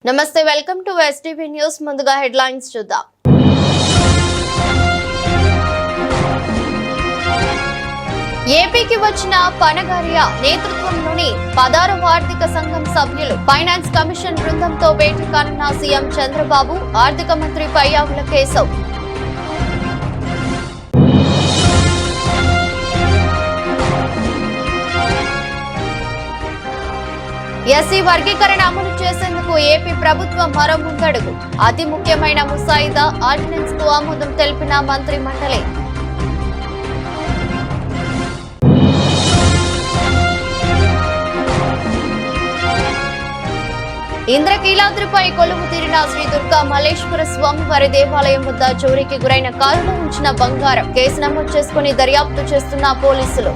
నమస్తే, welcome to STV news. ముందుగా headlines చూద్దాం. ఏపీకి వచ్చిన పనగారియా నేతృత్వంలోని 16వ ఆర్థిక సంఘం సభ్యులు ఫైనాన్స్ కమిషన్ బృందంతో భేటీ కానున్న సీఎం చంద్రబాబు, ఆర్థిక మంత్రి పయ్యావుల కేశవ్. ఎస్సీ వర్గీకరణ అమలు చేసేందుకు ఏపీ ప్రభుత్వం మరో ముందడుగు. అతి ముఖ్యమైన ముసాయిదా ఆర్డినెన్స్ కు ఆమోదం తెలిపిన మంత్రి మండలి. ఇంద్రకీలాద్రిపై కొలువు తీరిన శ్రీ దుర్గా మల్లేశ్వర స్వామివారి దేవాలయం వద్ద చోరీకి గురైన కారులో ఉంచిన బంగారం. కేసు నమోదు చేసుకుని దర్యాప్తు చేస్తున్న పోలీసులు.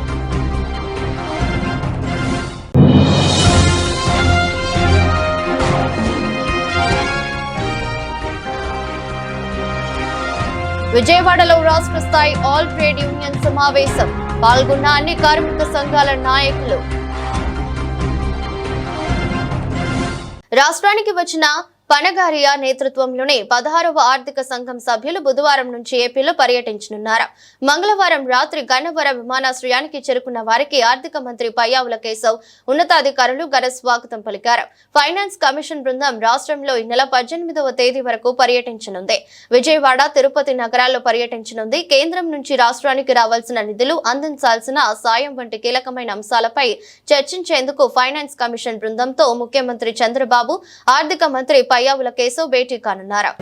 విజయవాడలో రాష్ట్ర స్థాయి ఆల్ ట్రేడ్ యూనియన్ సమావేశం. పాల్గొన్న అన్ని కార్మిక సంఘాల నాయకులు. రాష్ట్రానికి వచ్చిన పనగారియా నేతృత్వంలోని 16వ ఆర్థిక సంఘం సభ్యులు బుధవారం నుంచి ఏపీలో పర్యటించనున్నారు. మంగళవారం రాత్రి గన్నవరం విమానాశ్రయానికి చేరుకున్న వారికి ఆర్థిక మంత్రి పయ్యావుల కేశవ్, ఉన్నతాధికారులు ఘన స్వాగతం పలికారు. ఫైనాన్స్ కమిషన్ బృందం రాష్ట్రంలో ఈ నెల 18వ తేదీ వరకు పర్యటించనుంది. విజయవాడ, తిరుపతి నగరాల్లో పర్యటించనుంది. కేంద్రం నుంచి రాష్ట్రానికి రావాల్సిన నిధులు, అందించాల్సిన సాయం వంటి కీలకమైన అంశాలపై చర్చించేందుకు ఫైనాన్స్ కమిషన్ బృందంతో ముఖ్యమంత్రి చంద్రబాబు, ఆర్థిక మంత్రి పయ్యావుల కేశవ్ భేటీ కానున్నారు.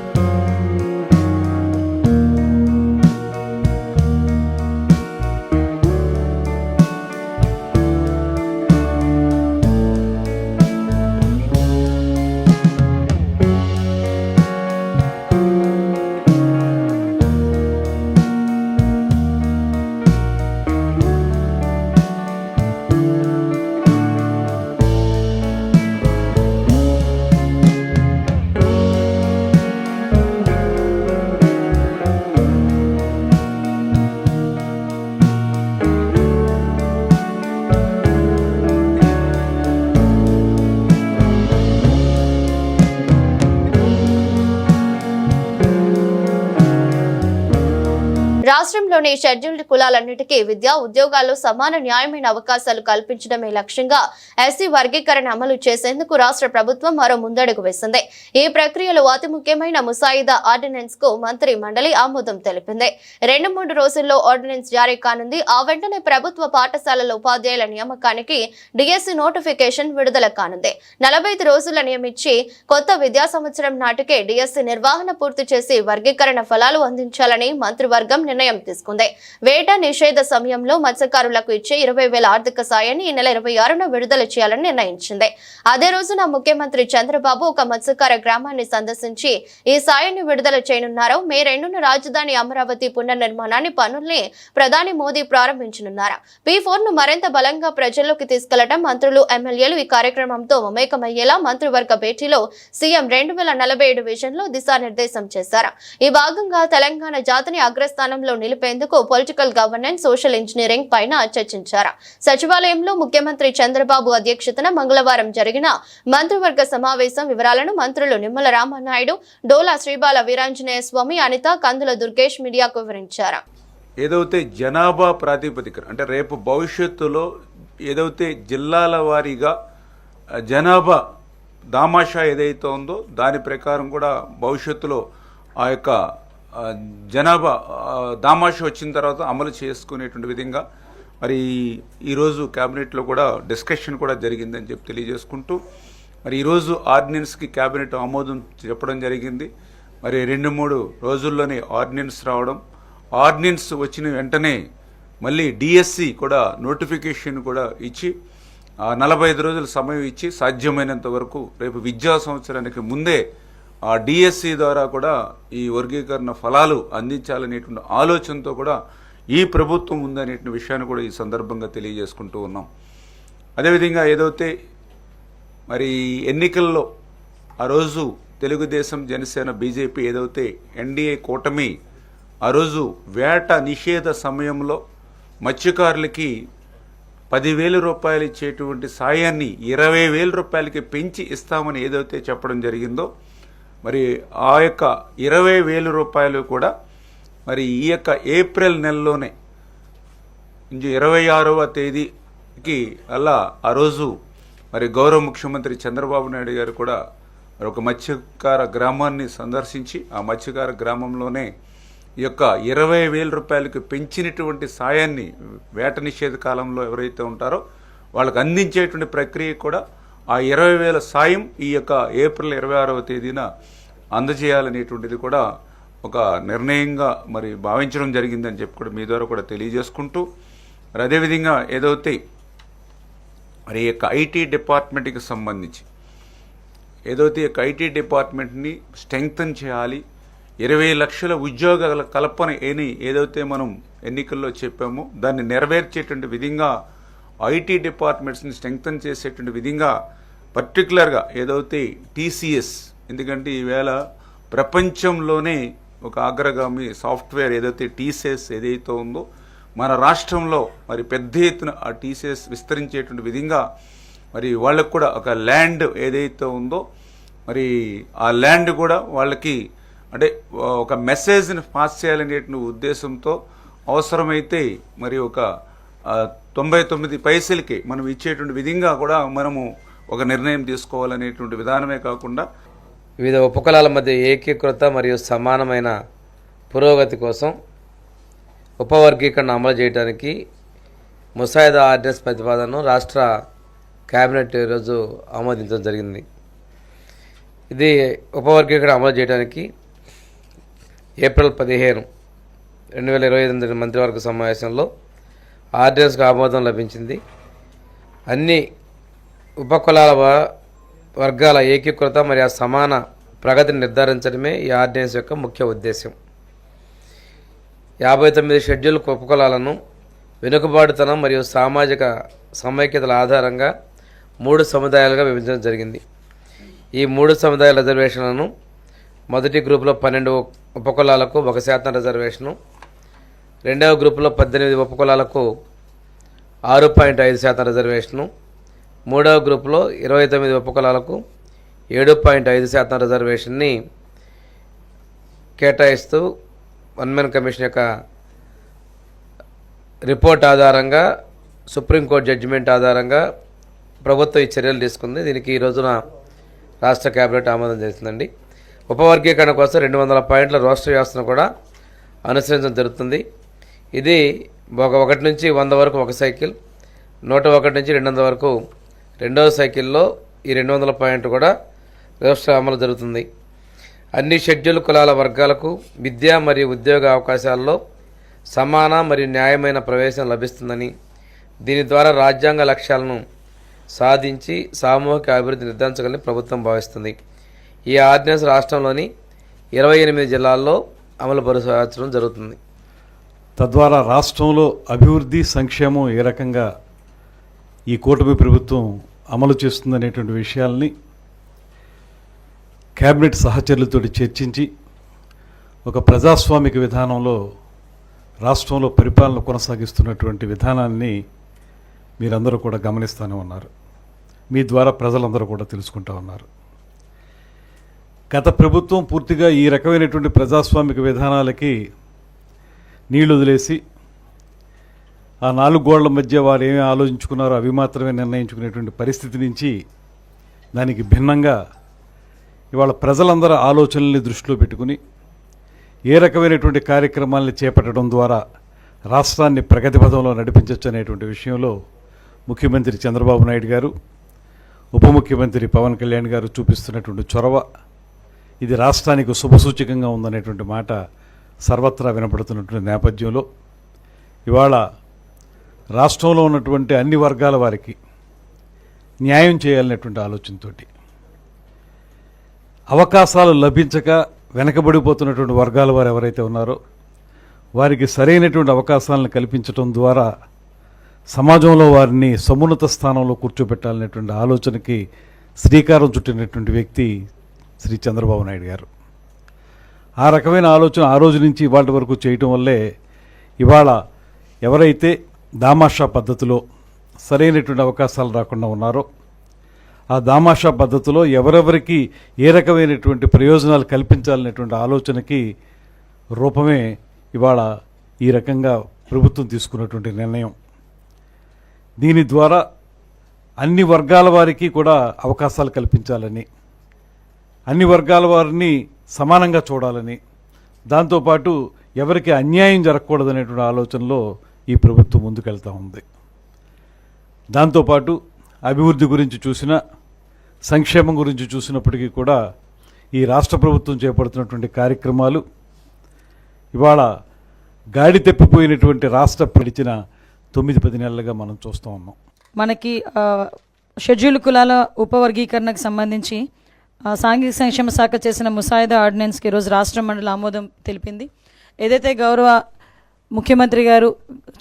రాష్ట్రంలోని షెడ్యూల్డ్ కులాలన్నిటికీ విద్యా, ఉద్యోగాల్లో సమాన న్యాయమైన అవకాశాలు కల్పించడమే లక్ష్యంగా ఎస్సీ వర్గీకరణ అమలు చేసేందుకు రాష్ట్ర ప్రభుత్వం మరో ముందడుగు వేసింది. ఈ ప్రక్రియలో అతి ముఖ్యమైన ముసాయిదా ఆర్డినెన్స్ కు మంత్రి మండలి ఆమోదం తెలిపింది. 2-3 రోజుల్లో ఆర్డినెన్స్ జారీ కానుంది. ఆ వెంటనే ప్రభుత్వ పాఠశాలల ఉపాధ్యాయుల నియామకానికి డిఎస్సి నోటిఫికేషన్ విడుదల కానుంది. 45 రోజుల నియమించి కొత్త విద్యా సంవత్సరం నాటికే డిఎస్సి నిర్వహణ పూర్తి చేసి వర్గీకరణ ఫలాలు అందించాలని మంత్రివర్గం నిర్ణయం తీసుకుంది. వేట నిషేధ సమయంలో మత్స్యకారులకు ఇచ్చే 20,000 ఆర్థిక సాయాన్ని ఈ నెల 26న విడుదల చేయాలని నిర్ణయించింది. అదే రోజున ముఖ్యమంత్రి చంద్రబాబు ఒక మత్స్యకార గ్రామాన్ని సందర్శించి ఈ సాయాన్ని విడుదల చేయనున్నారు. మే 2న రాజధాని అమరావతి పునర్నిర్మాణాన్ని పనుల్ని ప్రధాని మోదీ ప్రారంభించనున్నారు. P4 ను మరింత బలంగా ప్రజల్లోకి తీసుకెళ్లడం, మంత్రులు, ఎమ్మెల్యేలు ఈ కార్యక్రమంతో మమేకమయ్యేలా మంత్రివర్గ భేటీలో సీఎం 2047 విజన్ లో దిశానిర్దేశం చేశారు. ఈ భాగంగా తెలంగాణ జాతిని అగ్రస్థానంలో నిలిపేందుకు పొలిటికల్ గవర్నెన్స్, సోషల్ ఇంజనీరింగ్ పైన చర్చించారు. సచివాలయంలో ముఖ్యమంత్రి చంద్రబాబు అధ్యక్షతన మంగళవారం జరిగిన మంత్రివర్గ సమావేశం వివరాలను మంత్రులు నిమ్మల రామనాయుడు, డోలా శ్రీబాల వీరాంజనేయ స్వామి, అనిత, కందుల దుర్గేష్ మీడియాకు వివరించారు. ఏదైతే జనాభా ప్రాతిపదికన అంటే రేపు భవిష్యత్తులో ఏదైతే జిల్లాల వారీగా జనాభా దామాషా ఏదైతే ఉందో దాని ప్రకారం కూడా భవిష్యత్తులో ఆ యొక్క జనాభా దామాషా వచ్చిన తర్వాత అమలు చేసుకునేటువంటి విధంగా మరి ఈరోజు క్యాబినెట్లో కూడా డిస్కషన్ కూడా జరిగిందని చెప్పి తెలియజేసుకుంటూ మరి ఈరోజు ఆర్డినెన్స్కి క్యాబినెట్ ఆమోదం చెప్పడం జరిగింది. మరి 2-3 రోజుల్లోనే ఆర్డినెన్స్ రావడం, ఆర్డినెన్స్ వచ్చిన వెంటనే మళ్ళీ డిఎస్సి కూడా నోటిఫికేషన్ కూడా ఇచ్చి 45 రోజుల సమయం ఇచ్చి సాధ్యమైనంత వరకు రేపు విద్యా సంవత్సరానికి ముందే ఆ డిఎస్సి ద్వారా కూడా ఈ వర్గీకరణ ఫలాలు అందించాలనేటువంటి ఆలోచనతో కూడా ఈ ప్రభుత్వం ఉందనే విషయాన్ని కూడా ఈ సందర్భంగా తెలియజేసుకుంటూ ఉన్నాం. అదేవిధంగా ఏదైతే మరి ఎన్నికల్లో ఆ రోజు తెలుగుదేశం, జనసేన, బీజేపీ ఏదైతే ఎన్డీఏ కూటమి ఆ రోజు వేట నిషేధ సమయంలో మత్స్యకారులకి 10,000 రూపాయలు ఇచ్చేటువంటి సాయాన్ని 20,000 రూపాయలకి పెంచి ఇస్తామని ఏదైతే చెప్పడం జరిగిందో, మరి ఆ యొక్క 20,000 రూపాయలు కూడా మరి ఈ యొక్క ఏప్రిల్ నెలలోనే 26వ తేదీకి అలా ఆ రోజు మరి గౌరవ ముఖ్యమంత్రి చంద్రబాబు నాయుడు గారు కూడా మరి ఒక మత్స్యకార గ్రామాన్ని సందర్శించి ఆ మత్స్యకార గ్రామంలోనే ఈ యొక్క 20,000 రూపాయలకు పెంచినటువంటి సాయాన్ని వేట నిషేధ కాలంలో ఎవరైతే ఉంటారో వాళ్ళకు అందించేటువంటి ప్రక్రియ కూడా ఆ 20,000 సాయం ఈ యొక్క ఏప్రిల్ 26వ తేదీన అందజేయాలనేటువంటిది కూడా ఒక నిర్ణయంగా మరి భావించడం జరిగిందని చెప్పి కూడా మీ ద్వారా కూడా తెలియజేసుకుంటూ, మరి అదేవిధంగా ఏదైతే మరి ఈ యొక్క ఐటీ డిపార్ట్మెంట్కి సంబంధించి ఏదైతే ఈ యొక్క ఐటీ డిపార్ట్మెంట్ని స్ట్రెంగ్తన్ చేయాలి, 20 లక్షల ఉద్యోగాల కల్పన ఏదైతే మనం ఎన్నికల్లో చెప్పామో దాన్ని నెరవేర్చేటువంటి విధంగా ఐటీ డిపార్ట్మెంట్స్ని స్ట్రెంగ్తన్ చేసేటువంటి విధంగా పర్టికులర్గా ఏదైతే టీసీఎస్, ఎందుకంటే ఈవేళ ప్రపంచంలోనే ఒక అగ్రగామి సాఫ్ట్వేర్ ఏదైతే టీసీఎస్ ఏదైతే ఉందో మన రాష్ట్రంలో మరి పెద్ద ఎత్తున ఆ టీసీఎస్ విస్తరించేటువంటి విధంగా మరి వాళ్ళకు కూడా ఒక ల్యాండ్ ఏదైతే ఉందో మరి ఆ ల్యాండ్ కూడా వాళ్ళకి అంటే ఒక మెసేజ్ని పాస్ చేయాలనేటువంటి ఉద్దేశంతో అవసరమైతే మరి ఒక 99 పైసలకి మనం ఇచ్చేటువంటి విధంగా కూడా మనము ఒక నిర్ణయం తీసుకోవాలనేటువంటి విధానమే కాకుండా వివిధ ఉపకులాల మధ్య ఏకీకృత మరియు సమానమైన పురోగతి కోసం ఉపవర్గీకరణ అమలు చేయడానికి ముసాయిదా ఆర్డినెన్స్ ప్రతిపాదనను రాష్ట్ర కేబినెట్ ఈరోజు ఆమోదించడం జరిగింది. ఇది ఉపవర్గీకరణ అమలు చేయడానికి ఏప్రిల్ 15, 2025 మంత్రివర్గ సమావేశంలో ఆర్డినెన్స్కు ఆమోదం లభించింది. అన్ని ఉపకులాల వర్గాల ఏకీకృత మరియు సమాన ప్రగతిని నిర్ధారించడమే ఈ ఆర్డినెన్స్ యొక్క ముఖ్య ఉద్దేశం. 59 షెడ్యూల్ ఉపకులాలను వెనుకబాటుతనం మరియు సామాజిక సమైక్యతల ఆధారంగా 3 సముదాయాలుగా విభజించడం జరిగింది. ఈ 3 సముదాయాల రిజర్వేషన్లను మొదటి గ్రూపులో 12 ఉపకులాలకు 1% రిజర్వేషను, రెండవ గ్రూపులో 18 ఉపకులాలకు 6.5% రిజర్వేషను, మూడవ గ్రూపులో 29 ఉపకులాలకు 7.5% రిజర్వేషన్ని కేటాయిస్తూ వన్మెన్ కమిషన్ యొక్క రిపోర్ట్ ఆధారంగా సుప్రీంకోర్టు జడ్జిమెంట్ ఆధారంగా ప్రభుత్వం ఈ చర్యలు తీసుకుంది. దీనికి ఈ రోజున రాష్ట్ర కేబినెట్ ఆమోదం చేసిందండి. ఉపవర్గీకరణ కోసం 200 పాయింట్ల రోస్టర్ వ్యవస్థను కూడా అనుసరించడం జరుగుతుంది. ఇది 1 నుంచి 100 వరకు ఒక సైకిల్, 101 నుంచి 200 వరకు రెండవ సైకిల్లో ఈ 200 పాయింట్ కూడా రోస్టర్ అమలు జరుగుతుంది. అన్ని షెడ్యూల్ కులాల వర్గాలకు విద్య మరియు ఉద్యోగ అవకాశాల్లో సమాన మరియు న్యాయమైన ప్రవేశం లభిస్తుందని, దీని ద్వారా రాజ్యాంగ లక్ష్యాలను సాధించి సామూహిక అభివృద్ధి నిర్ధారించగలని ప్రభుత్వం భావిస్తుంది. ఈ ఆర్డినెన్స్ రాష్ట్రంలోని 28 జిల్లాల్లో అమలు పరచడం జరుగుతుంది. తద్వారా రాష్ట్రంలో అభివృద్ధి సంక్షేమం ఏ రకంగా ఈ కూటమి ప్రభుత్వం అమలు చేస్తుందనేటువంటి విషయాల్ని కేబినెట్ సహచరులతో చర్చించి ఒక ప్రజాస్వామిక విధానంలో రాష్ట్రంలో పరిపాలన కొనసాగిస్తున్నటువంటి విధానాన్ని మీరందరూ కూడా గమనిస్తూనే ఉన్నారు. మీ ద్వారా ప్రజలందరూ కూడా తెలుసుకుంటూ ఉన్నారు. గత ప్రభుత్వం పూర్తిగా ఈ రకమైనటువంటి ప్రజాస్వామిక విధానాలకి నీళ్లు వదిలేసి ఆ 4 గోడల మధ్య వారు ఏమి ఆలోచించుకున్నారో అవి మాత్రమే నిర్ణయించుకునేటువంటి పరిస్థితి నుంచి దానికి భిన్నంగా ఇవాళ ప్రజలందరూ ఆలోచనల్ని దృష్టిలో పెట్టుకుని ఏ రకమైనటువంటి కార్యక్రమాలను చేపట్టడం ద్వారా రాష్ట్రాన్ని ప్రగతి పథంలో నడిపించవచ్చు అనేటువంటి విషయంలో ముఖ్యమంత్రి చంద్రబాబు నాయుడు గారు, ఉప ముఖ్యమంత్రి పవన్ కళ్యాణ్ గారు చూపిస్తున్నటువంటి చొరవ ఇది రాష్ట్రానికి శుభసూచకంగా ఉందనేటువంటి మాట సర్వత్రా వినపడుతున్నటువంటి నేపథ్యంలో ఇవాళ రాష్ట్రంలో ఉన్నటువంటి అన్ని వర్గాల వారికి న్యాయం చేయాలనేటువంటి ఆలోచనతోటి అవకాశాలు లభించక వెనకబడిపోతున్నటువంటి వర్గాల వారు ఎవరైతే ఉన్నారో వారికి సరైనటువంటి అవకాశాలను కల్పించడం ద్వారా సమాజంలో వారిని సమున్నత స్థానంలో కూర్చోబెట్టాలనేటువంటి ఆలోచనకి శ్రీకారం చుట్టినటువంటి వ్యక్తి శ్రీ చంద్రబాబు నాయుడు గారు. ఆ రకమైన ఆలోచన ఆ రోజు నుంచి ఇవాళ వరకు చేయటం వల్లే ఇవాళ ఎవరైతే దామాషా పద్ధతిలో సరైనటువంటి అవకాశాలు రాకుండా ఉన్నారో, ఆ దామాషా పద్ధతిలో ఎవరెవరికి ఏ రకమైనటువంటి ప్రయోజనాలు కల్పించాలనేటువంటి ఆలోచనకి రూపమే ఇవాళ ఈ రకంగా ప్రభుత్వం తీసుకున్నటువంటి నిర్ణయం. దీని ద్వారా అన్ని వర్గాల వారికి కూడా అవకాశాలు కల్పించాలని, అన్ని వర్గాల వారిని సమానంగా చూడాలని, దాంతోపాటు ఎవరికి అన్యాయం జరగకూడదనేటువంటి ఆలోచనలో ఈ ప్రభుత్వం ముందుకెళ్తూ ఉంది. దాంతోపాటు అభివృద్ధి గురించి చూసినా, సంక్షేమం గురించి చూసినప్పటికీ కూడా ఈ రాష్ట్ర ప్రభుత్వం చేపడుతున్నటువంటి కార్యక్రమాలు ఇవాళ గాడి తెప్పిపోయినటువంటి రాష్ట్ర పిలిచిన 9-10 నెలలుగా మనం చూస్తూ ఉన్నాం. మనకి షెడ్యూల్డ్ కులాల ఉపవర్గీకరణకు సంబంధించి సాంఘిక సంక్షేమ శాఖ చేసిన ముసాయిదా ఆర్డినెన్స్కి ఈరోజు రాష్ట్ర మండలి ఆమోదం తెలిపింది. ఏదైతే గౌరవ ముఖ్యమంత్రి గారు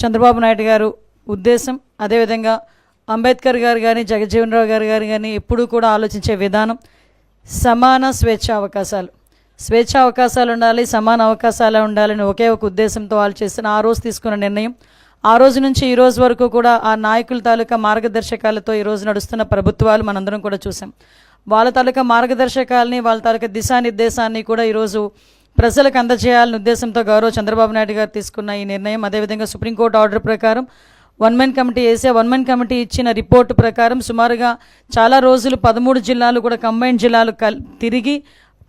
చంద్రబాబు నాయుడు గారు ఉద్దేశం, అదేవిధంగా అంబేద్కర్ గారు కానీ జగజ్జీవన్ రావు గారు కానీ ఎప్పుడూ కూడా ఆలోచించే విధానం సమాన స్వేచ్ఛా అవకాశాలు ఉండాలి, సమాన అవకాశాలు ఉండాలని ఒకే ఒక ఉద్దేశంతో వాళ్ళు చేసిన ఆ రోజు తీసుకున్న నిర్ణయం, ఆ రోజు నుంచి ఈ రోజు వరకు కూడా ఆ నాయకుల తాలూకా మార్గదర్శకాలతో ఈరోజు నడుస్తున్న ప్రభుత్వాలు మనందరం కూడా చూసాం. వాళ్ళ తాలూకా మార్గదర్శకాలని, వాళ్ళ తాలూకా దిశానిర్దేశాన్ని కూడా ఈరోజు ప్రజలకు అందజేయాలనే ఉద్దేశంతో గౌరవ చంద్రబాబు నాయుడు గారు తీసుకున్న ఈ నిర్ణయం, అదేవిధంగా సుప్రీంకోర్టు ఆర్డర్ ప్రకారం 1 man కమిటీ వేసే 1 man కమిటీ ఇచ్చిన రిపోర్టు ప్రకారం సుమారుగా చాలా రోజులు 13 జిల్లాలు కూడా కంబైన్డ్ జిల్లాలు తిరిగి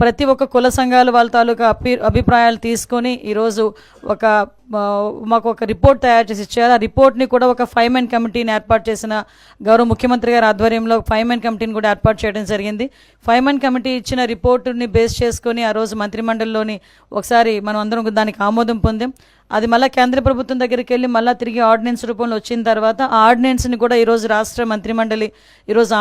ప్రతి ఒక్క కుల సంఘాలు వాళ్ళ తాలూకా అభిప్రాయాలు తీసుకొని ఈరోజు మాకు ఒక రిపోర్ట్ తయారు చేసి ఇచ్చారు. ఆ రిపోర్ట్ని కూడా ఒక 5 man కమిటీని ఏర్పాటు చేసిన గౌరవ ముఖ్యమంత్రి గారి ఆధ్వర్యంలో 5 man కమిటీని కూడా ఏర్పాటు చేయడం జరిగింది. 5 man కమిటీ ఇచ్చిన రిపోర్టుని బేస్ చేసుకొని ఆ రోజు మంత్రిమండలిలోని ఒకసారి మనం అందరం దానికి ఆమోదం పొందాం. అది మళ్ళీ కేంద్ర ప్రభుత్వం దగ్గరికి వెళ్ళి మళ్ళీ తిరిగి ఆర్డినెన్స్ రూపంలో వచ్చిన తర్వాత ఆ ఆర్డినెన్స్ని కూడా ఈరోజు రాష్ట్ర మంత్రిమండలి ఈరోజు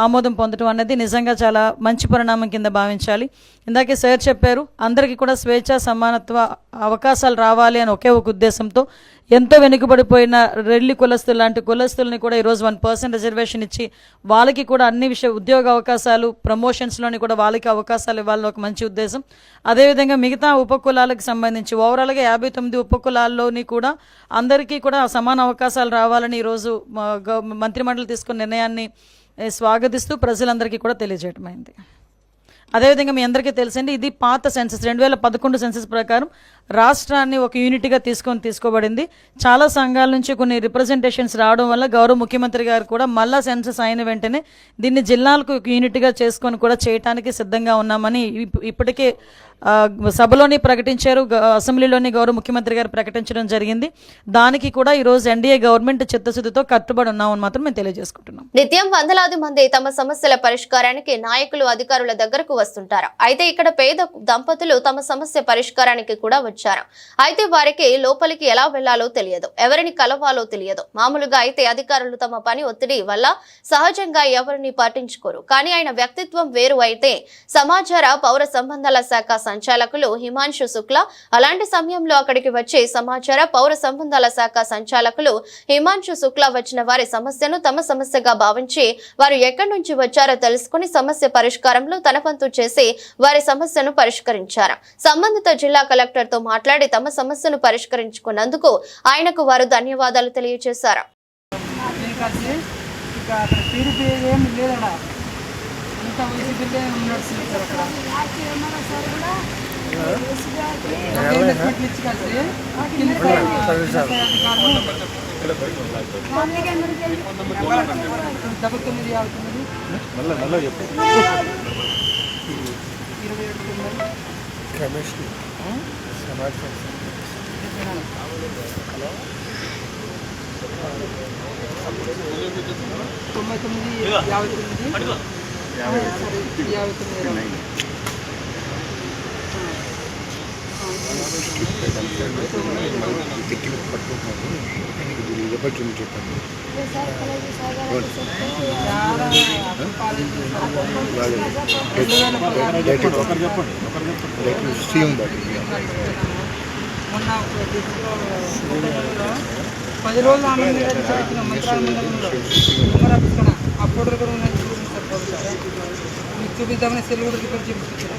ఆమోదం పొందడం అనేది నిజంగా చాలా మంచి పరిణామం కింద భావించాలి. ఇందాకే సార్ చెప్పారు, అందరికీ కూడా స్వేచ్ఛ సమానత్వ అవకాశాలు రావాలి అని ఒకే ఒక ఉద్దేశంతో ఎంతో వెనుకబడిపోయిన రెల్లి కులస్తులు లాంటి కులస్తుల్ని కూడా ఈరోజు 1% రిజర్వేషన్ ఇచ్చి వాళ్ళకి కూడా అన్ని ఉద్యోగ అవకాశాలు, ప్రమోషన్స్లోని కూడా వాళ్ళకి అవకాశాలు ఇవ్వాలని ఒక మంచి ఉద్దేశం. అదేవిధంగా మిగతా ఉపకులాలకు సంబంధించి ఓవరాల్గా 59 ఉపకులాల్లోని కూడా అందరికీ కూడా సమాన అవకాశాలు రావాలని ఈరోజు మంత్రిమండలి తీసుకున్న నిర్ణయాన్ని స్వాగతిస్తూ ప్రజలందరికీ కూడా తెలియజేయటం అయింది. అదేవిధంగా మీ అందరికీ తెలిసింది, ఇది పాత సెన్సస్ 2011 సెన్సస్ ప్రకారం రాష్ట్రాన్ని ఒక యూనిట్గా తీసుకోబడింది. చాలా సంఘాల నుంచి కొన్ని రిప్రజెంటేషన్స్ రావడం వల్ల గౌరవ ముఖ్యమంత్రి గారు కూడా మళ్ళా సెన్సస్ అయిన వెంటనే దీన్ని జిల్లాలకు ఒక యూనిట్గా చేసుకొని కూడా చేయడానికి సిద్ధంగా ఉన్నామని ఇప్పటికే సభలోని ప్రకటించారు, అసెంబ్లీలోని గౌరవ ముఖ్యమంత్రి గారు ప్రకటించడం జరిగింది. దానికి కూడా ఈరోజు ఎన్డీఏ గవర్నమెంట్ చిత్తశుద్ధితో కట్టుబడి ఉన్నామని మాత్రం మేము తెలియజేసుకుంటున్నాం. నిత్యం వందలాది మంది తమ సమస్యల పరిష్కారానికి నాయకులు, అధికారుల దగ్గరకు వస్తుంటారు. అయితే ఇక్కడ పేద దంపతులు తమ సమస్య పరిష్కారానికి కూడా వచ్చారు. అయితే వారికి లోపలికి ఎలా వెళ్లాలో తెలియదు, ఎవరిని కలవాలో తెలియదు. మామూలుగా అయితే అధికారులు తమ పని ఒత్తిడి వల్ల సహజంగా ఎవరిని పట్టించుకోరు. కానీ ఆయన వ్యక్తిత్వం వేరు. అయితే సమాచార పౌర సంబంధాల శాఖ సంచాలకులు హిమాంశు శుక్లా అలాంటి సమయంలో అక్కడికి వచ్చి సమాచార పౌర సంబంధాల శాఖ సంచాలకులు హిమాంశు శుక్లా వచ్చిన వారి సమస్యను తమ సమస్యగా భావించి వారు ఎక్కడి నుంచి వచ్చారో తెలుసుకుని సమస్య పరిష్కారంలో తన వంతు చేసి వారి సమస్యను పరిష్కరించారు. సంబంధిత జిల్లా కలెక్టర్ తో మాట్లాడి తమ సమస్యను పరిష్కరించుకున్నందుకు ఆయనకు వారు ధన్యవాదాలు తెలియజేశారు. చూపిద్దామని సెల్ కూడా రిపేర్ చేయించారు.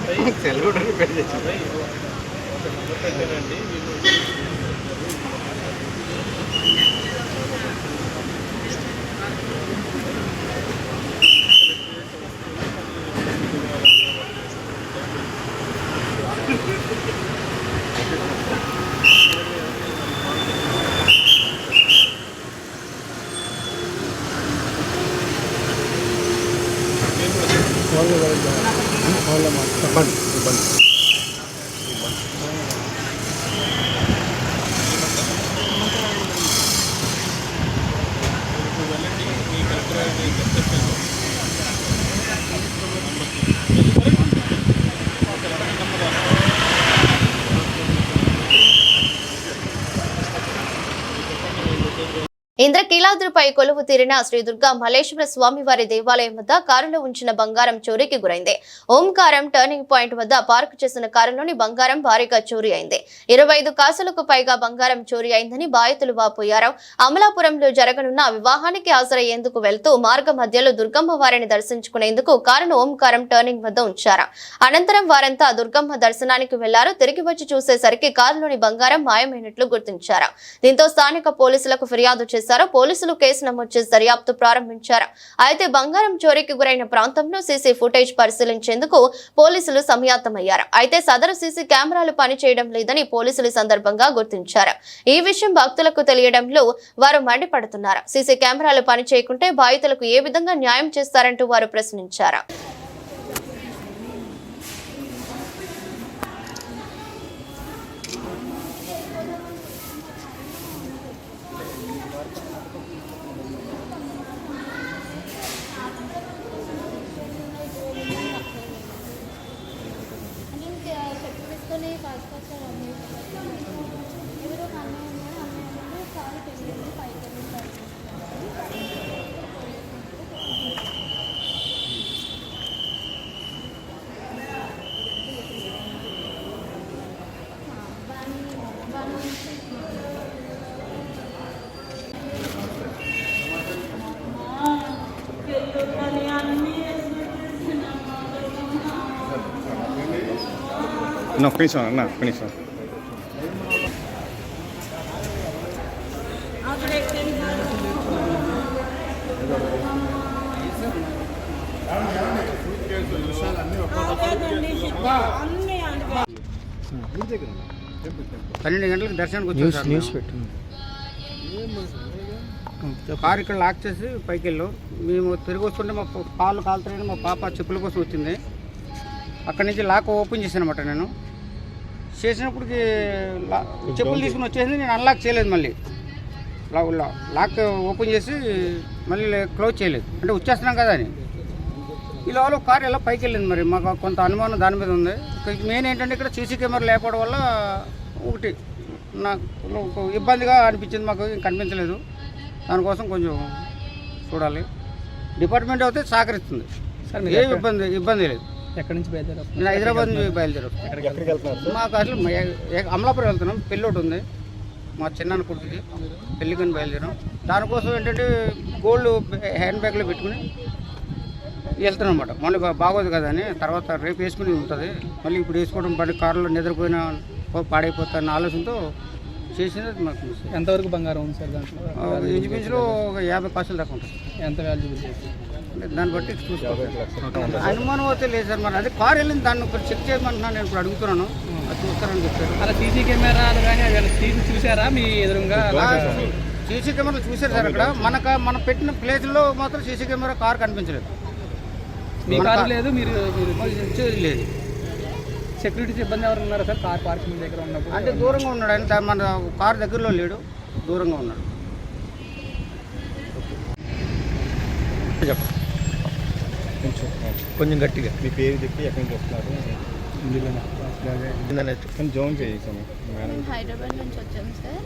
ఇంద్రకీలాద్రిపై కొలువు తీరిన శ్రీ దుర్గా మల్లేశ్వర స్వామి వారి దేవాలయం వద్ద కారులో ఉంచిన బంగారం చోరీకి గురైంది. ఓంకారం టర్నింగ్ పాయింట్ వద్ద పార్కు చేసిన కారులోని బంగారం భారీగా చోరీ అయింది. 25 కాసులకు పైగా బంగారం చోరీ అయిందని బాధితులు వాపోయారు. అమలాపురంలో జరగనున్న వివాహానికి హాజరయ్యేందుకు వెళ్తూ మార్గ మధ్యలో దుర్గమ్మ వారిని దర్శించుకునేందుకు కారును ఓంకారం టర్నింగ్ వద్ద ఉంచారు. అనంతరం వారంతా దుర్గమ్మ దర్శనానికి వెళ్లారు. తిరిగి వచ్చి చూసేసరికి కారులోని బంగారం మాయమైనట్లు గుర్తించారు. దీంతో స్థానిక పోలీసులకు ఫిర్యాదు చేశారు. పోలీసులు కేసు నమోదు చేసి దర్యాప్తు ప్రారంభించారు. అయితే బంగారం చోరీకి గురైన ప్రాంతంలో సీసీ ఫుటేజ్ పరిశీలించేందుకు పోలీసులు సమాయత్తమయ్యారు. అయితే సదరు సీసీ కెమెరాలు పనిచేయడం లేదని పోలీసులు సందర్భంగా గుర్తించారు. ఈ విషయం భక్తులకు తెలియడంలో వారు మండిపడుతున్నారు. సీసీ కెమెరాలు పనిచేయకుంటే బాధితులకు ఏ విధంగా న్యాయం చేస్తారంటూ వారు ప్రశ్నించారు. No, finish on, no, finish on. పన్నెండు గంటలకు దర్శనానికి వచ్చాం. న్యూస్ కారు ఇక్కడ లాక్ చేసి పైకి వెళ్ళాం. మేము తిరిగి వస్తుంటే మా కాళ్ళు కాలుతున్నాయని మా పాప చెప్పుల కోసం వచ్చింది. అక్కడి నుంచి లాక్ ఓపెన్ చేశాను అనమాట. నేను చేసినప్పటికి చెప్పులు తీసుకుని వచ్చేసింది. నేను అన్లాక్ చేయలేదు. మళ్ళీ లాక్ ఓపెన్ చేసి మళ్ళీ క్లోజ్ చేయలేదు. అంటే వచ్చేస్తున్నాం కదా అని. ఇలా కారు ఎలా పైకి వెళ్ళింది. మరి మాకు కొంత అనుమానం దాని మీద ఉంది. మెయిన్ ఏంటంటే ఇక్కడ సీసీ కెమెరా లేకపోవడం వల్ల ఒకటి నాకు ఇబ్బందిగా అనిపించింది. మాకు ఏం కనిపించలేదు. దానికోసం కొంచెం చూడాలి. డిపార్ట్మెంట్ అయితే సహకరిస్తుంది. ఏం ఇబ్బంది లేదు. ఎక్కడి నుంచి బయలుదేరారు? నేను హైదరాబాద్ నుంచి బయలుదేరాం. మాకు అసలు అమలాపురం వెళ్తున్నాం. పెళ్ళి ఒకటి ఉంది మా చిన్న కొడుకుకి. పెళ్ళికని బయలుదేరాం. దానికోసం ఏంటంటే గోల్డ్ హ్యాండ్ బ్యాగ్లో పెట్టుకుని వెళ్తున్నాం అనమాట. మళ్ళీ బాగోదు కదా అని. తర్వాత రేపు వేసుకుని ఉంటుంది. మళ్ళీ ఇప్పుడు వేసుకోవడం పడి కారులో నిద్రపోయినా పాడైపోతాన్న ఆలోచనతో చేసినది. మాకు ఎంతవరకు బంగారం ఉంది సార్ దాంట్లో? ఇంచుమించులో ఒక 50 కాసులు దాకా ఉంటుంది. ఎంత వాల్యూ? దాన్ని బట్టి చూసుకోవాలి. అనుమానం అయితే లేదు సార్. మరి అదే కారు వెళ్ళింది. దాన్ని ఒకటి చెక్ చేయమంటున్నాను. నేను ఇప్పుడు అడుగుతున్నాను. అది చూస్తారని చెప్పారు. అలా సీసీ కెమెరాలు కానీ చూసారా మీ ఎదురుగా? సీసీ కెమెరాలు చూసారు సార్. అక్కడ మనం పెట్టిన ప్లేస్లో మాత్రం సీసీ కెమెరా కారు కనిపించలేదు. మీ కారు లేదు, మీరు లేదు. సెక్యూరిటీ సిబ్బంది ఎవరు ఉన్నారా సార్ కార్ పార్కింగ్ దగ్గర ఉన్నప్పుడు? అంటే దూరంగా ఉన్నాడు ఆయన. మన కారు దగ్గరలో లేడు, దూరంగా ఉన్నాడు. కొంచెం గట్టిగా మీ పేరు చెప్పి ఎక్కడి నుంచి వస్తున్నారు? జోన్ చేసాము. హైదరాబాద్ నుంచి వచ్చాము సార్.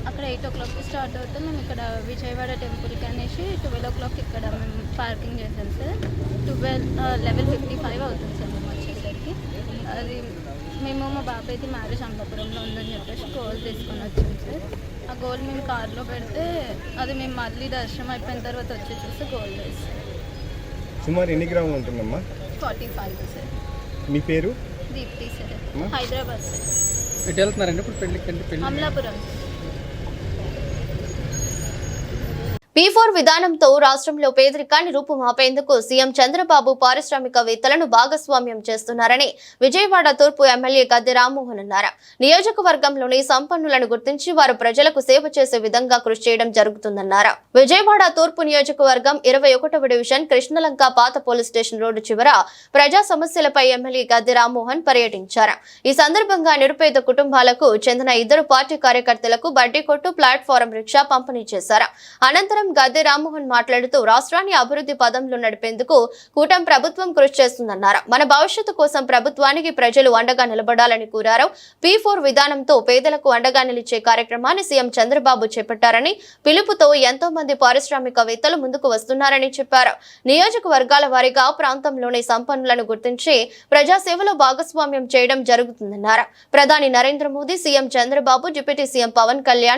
అక్కడ 8 o'clockకి స్టార్ట్ అవుతాం. మేము ఇక్కడ విజయవాడ టెంపుల్కి అనేసి 12 o'clock ఇక్కడ మేము పార్కింగ్ చేసాం సార్. 11:55 అవుతుంది సార్ మేము వచ్చేసరికి. అది మేము మా బాబాయ్ది మ్యారేజ్ అమలాపురంలో ఉందని చెప్పేసి గోల్ తీసుకొని వచ్చాం సార్. ఆ గోల్ మేము కార్లో పెడితే అది మేము మళ్ళీ దర్శనం అయిపోయిన తర్వాత వచ్చి చూస్తే గోల్ వేస్తాం. సుమారు ఎన్ని గ్రాములు ఉంటుందమ్మా? 45 సార్. మీ పేరు? దీప్తి సార్. హైదరాబాద్ సార్. ఎటు వెళ్తున్నారండి ఇప్పుడు పెళ్ళికి? అమలాపురం. P4 విధానంతో రాష్ట్రంలో పేదరికాన్ని రూపుమాపేందుకు సీఎం చంద్రబాబు పారిశ్రామికవేత్తలను భాగస్వామ్యం చేస్తున్నారని విజయవాడ తూర్పు ఎమ్మెల్యే గద్దె రామ్మోహన్ అన్నారు. నియోజకవర్గంలోని సంపన్నులను గుర్తించి వారు ప్రజలకు సేవ చేసే విధంగా కృషి చేయడం జరుగుతుందన్నారు. విజయవాడ తూర్పు నియోజకవర్గం 21వ డివిజన్ కృష్ణలంక పాత పోలీస్ స్టేషన్ రోడ్డు చివర ప్రజా సమస్యలపై ఎమ్మెల్యే గద్దె రామ్మోహన్ పర్యటించారు. ఈ సందర్భంగా నిరుపేద కుటుంబాలకు చెందిన 2 పార్టీ కార్యకర్తలకు బడ్డీ కొట్టు, ప్లాట్ఫారం రిక్షా పంపిణీ చేశారు. అనంతరం అనంతరం గద్దె రామ్మోహన్ మాట్లాడుతూ రాష్ట్రాన్ని అభివృద్ధి పదంలో నడిపేందుకు కూటమి ప్రభుత్వం కృషి చేస్తుందన్నారు. మన భవిష్యత్తు కోసం ప్రభుత్వానికి ప్రజలు అండగా నిలబడాలని కోరారు. P4 విధానంతో పేదలకు అండగా నిలిచే కార్యక్రమాన్ని సీఎం చంద్రబాబు చేపట్టారని, పిలుపుతో ఎంతో మంది పారిశ్రామికవేత్తలు ముందుకు వస్తున్నారని చెప్పారు. నియోజకవర్గాల వారీగా ప్రాంతంలోని సంపన్నులను గుర్తించి ప్రజాసేవలో భాగస్వామ్యం చేయడం జరుగుతుందన్నారు. ప్రధాని Narendra Modi, CM Chandrababu, deputy CM Pavan Kalyan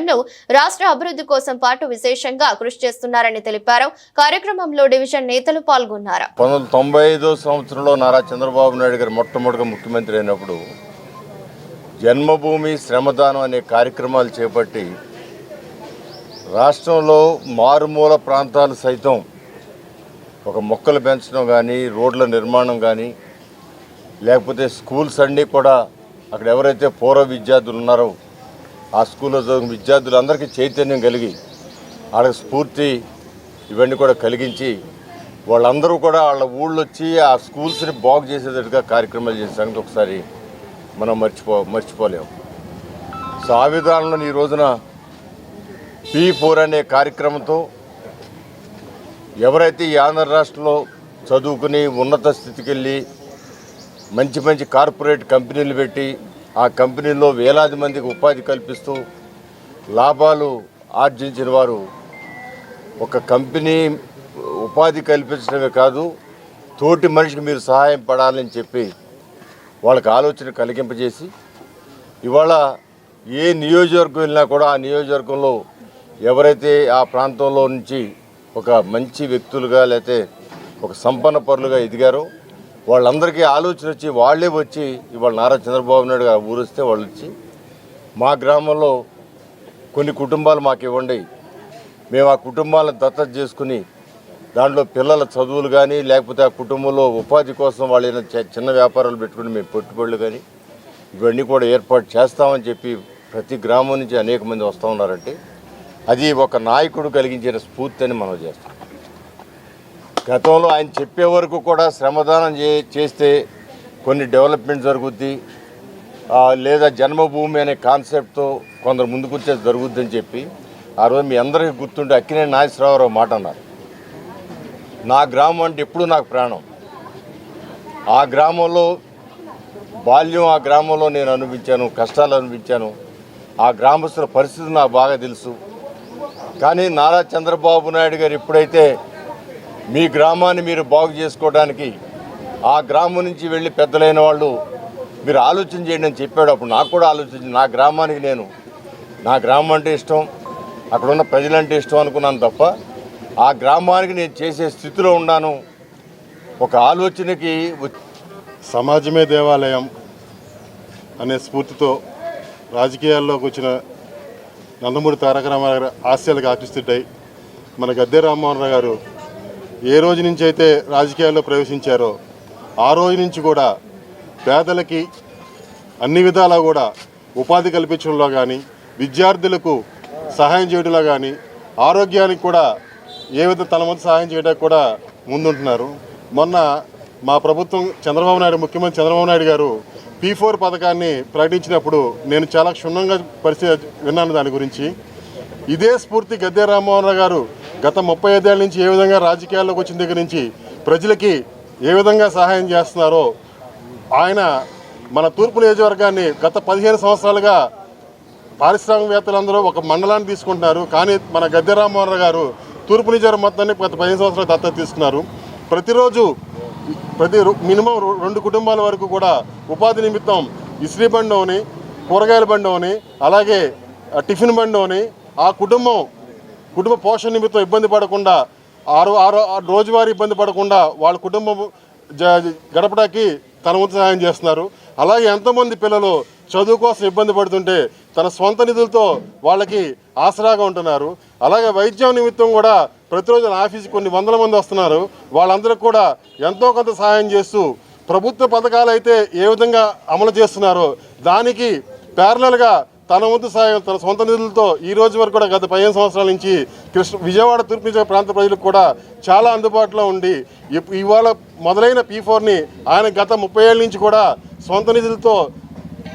రాష్ట్ర అభివృద్ధి కోసం పాటు విశేషంగా కృషి చేస్తున్నారని తెలిపారు. కార్యక్రమంలో డివిజన్ నేతలు పాల్గొన్నారు. 1995 సంవత్సరంలో నారా చంద్రబాబు నాయుడు గారు మొట్టమొదటిగా ముఖ్యమంత్రి అయినప్పుడు జన్మభూమి శ్రమదానం అనే కార్యక్రమాలు చేపట్టి రాష్ట్రంలో మారుమూల ప్రాంతాలు సైతం ఒక మొక్కలు పెంచడం కానీ, రోడ్ల నిర్మాణం కానీ, లేకపోతే స్కూల్స్ అన్నీ కూడా అక్కడ ఎవరైతే పూర్వ విద్యార్థులు ఉన్నారో ఆ స్కూల్లో చదువుకున్న విద్యార్థులందరికీ చైతన్యం కలిగి వాళ్ళకి స్ఫూర్తి ఇవన్నీ కూడా కలిగించి వాళ్ళందరూ కూడా వాళ్ళ ఊళ్ళో వచ్చి ఆ స్కూల్స్ని బాగు చేసేటట్టుగా కార్యక్రమాలు చేసే సంగతి ఒకసారి మనం మర్చిపోలేము. సో ఆ విధానంలో ఈ రోజున P4 అనే కార్యక్రమంతో ఎవరైతే ఈ ఆంధ్ర రాష్ట్రంలో చదువుకుని ఉన్నత స్థితికి వెళ్ళి మంచి మంచి కార్పొరేట్ కంపెనీలు పెట్టి ఆ కంపెనీల్లో వేలాది మందికి ఉపాధి కల్పిస్తూ లాభాలు ఆర్జించిన వారు ఒక కంపెనీ ఉపాధి కల్పించడమే కాదు, తోటి మనిషికి మీరు సహాయం పడాలని చెప్పి వాళ్ళకి ఆలోచన కలిగింపజేసి ఇవాళ ఏ నియోజకవర్గం వెళ్ళినా కూడా ఆ నియోజకవర్గంలో ఎవరైతే ఆ ప్రాంతంలో నుంచి ఒక మంచి వ్యక్తులుగా లేకపోతే ఒక సంపన్న పరులుగా ఎదిగారో వాళ్ళందరికీ ఆలోచన వచ్చి వాళ్ళే వచ్చి ఇవాళ నారా చంద్రబాబు నాయుడు గారు ఊరు వస్తే వాళ్ళు వచ్చి మా గ్రామంలో కొన్ని కుటుంబాలు మాకు ఇవ్వండి, మేము ఆ కుటుంబాలను దత్తత చేసుకుని దాంట్లో పిల్లల చదువులు కానీ లేకపోతే ఆ కుటుంబంలో ఉపాధి కోసం వాళ్ళు చిన్న వ్యాపారాలు పెట్టుకుని మేము పెట్టుబడులు కానీ ఇవన్నీ కూడా ఏర్పాటు చేస్తామని చెప్పి ప్రతి గ్రామం నుంచి అనేక మంది వస్తూ ఉన్నారంటే అది ఒక నాయకుడు కలిగించిన స్ఫూర్తి అని మనం చేస్తాం. గతంలో ఆయన చెప్పే వరకు కూడా శ్రమదానం చేస్తే కొన్ని డెవలప్మెంట్ జరుగుద్ది, లేదా జన్మభూమి అనే కాన్సెప్ట్తో కొందరు ముందుకు వచ్చేది జరుగుద్దని చెప్పి ఆ రోజు మీ అందరికీ గుర్తుంటే అక్కినేని నాగేశ్వరరావు మాట అన్నారు. నా గ్రామం అంటే ఎప్పుడు నాకు ప్రాణం. ఆ గ్రామంలో బాల్యం, ఆ గ్రామంలో నేను అనుభవించాను, కష్టాలు అనుభవించాను, ఆ గ్రామస్తుల పరిస్థితి నాకు బాగా తెలుసు. కానీ నారా చంద్రబాబు నాయుడు గారు ఎప్పుడైతే మీ గ్రామాన్ని మీరు బాగు చేసుకోవడానికి ఆ గ్రామం నుంచి వెళ్ళి పెద్దలైన వాళ్ళు మీరు ఆలోచన చేయండి అని చెప్పాడు. అప్పుడు నాకు కూడా ఆలోచించి నా గ్రామానికి నా గ్రామం అంటే ఇష్టం, అక్కడ ఉన్న ప్రజలంటే ఇష్టం అనుకున్నాను తప్ప ఆ గ్రామానికి నేను చేసే స్థితిలో ఉన్నాను. ఒక ఆలోచనకి సమాజమే దేవాలయం అనే స్ఫూర్తితో రాజకీయాల్లోకి వచ్చిన నందమూరి తారక రామారావు గారి ఆశయాలకు ఆకర్షితుడై మన గద్దె రామ్మోహన్ రావు గారు ఏ రోజు నుంచి అయితే రాజకీయాల్లో ప్రవేశించారో ఆ రోజు నుంచి కూడా పేదలకి అన్ని విధాలా కూడా ఉపాధి కల్పించడంలో కానీ, విద్యార్థులకు సహాయం చేయడంలో కానీ, ఆరోగ్యానికి కూడా ఏ విధంగా తన వంతు సహాయం చేయడానికి కూడా ముందుంటున్నారు. మొన్న మా ప్రభుత్వం ముఖ్యమంత్రి చంద్రబాబు నాయుడు గారు P4 పథకాన్ని ప్రకటించినప్పుడు నేను చాలా క్షుణ్ణంగా విన్నాను దాని గురించి. ఇదే స్ఫూర్తి గద్దె రామ్మోహన్ రావు గారు గత 35 ఏళ్ళ నుంచి ఏ విధంగా రాజకీయాల్లోకి వచ్చిన దగ్గర నుంచి ప్రజలకి ఏ విధంగా సహాయం చేస్తున్నారో ఆయన మన తూర్పు నియోజకవర్గాన్ని గత 15 సంవత్సరాలుగా పారిశ్రామికవేత్తలందరూ ఒక మండలాన్ని తీసుకుంటున్నారు. కానీ మన గద్దె రామ్మోహన్ రావు గారు తూర్పు నియోజకవర్గం మొత్తాన్ని గత 15 సంవత్సరాలు దత్తత తీసుకున్నారు. ప్రతిరోజు మినిమం 2 కుటుంబాల వరకు కూడా ఉపాధి నిమిత్తం ఇస్త్రీ బండి అని, కూరగాయల బండి అని, అలాగే టిఫిన్ బండి అని ఆ కుటుంబ పోషణ నిమిత్తం ఇబ్బంది పడకుండా రోజువారీ ఇబ్బంది పడకుండా వాళ్ళ కుటుంబం గడపడానికి తన వంతు సహాయం చేస్తున్నారు. అలాగే ఎంతోమంది పిల్లలు చదువు కోసం ఇబ్బంది పడుతుంటే తన సొంత నిధులతో వాళ్ళకి ఆసరాగా ఉంటున్నారు. అలాగే వైద్యం నిమిత్తం కూడా ప్రతిరోజు ఆఫీస్కి కొన్ని వందల మంది వస్తున్నారు. వాళ్ళందరికీ కూడా ఎంతో కొంత సహాయం చేస్తూ ప్రభుత్వ పథకాలు అయితే ఏ విధంగా అమలు చేస్తున్నారో దానికి ప్యారలల్గా తన వంతు సాయం తన సొంత నిధులతో ఈ రోజు వరకు కూడా గత 15 సంవత్సరాల నుంచి విజయవాడ తూర్పు ప్రాంత ప్రజలకు కూడా చాలా అందుబాటులో ఉండి ఇవాళ మొదలైన P4ని ఆయన గత 30 ఏళ్ళ నుంచి కూడా సొంత నిధులతో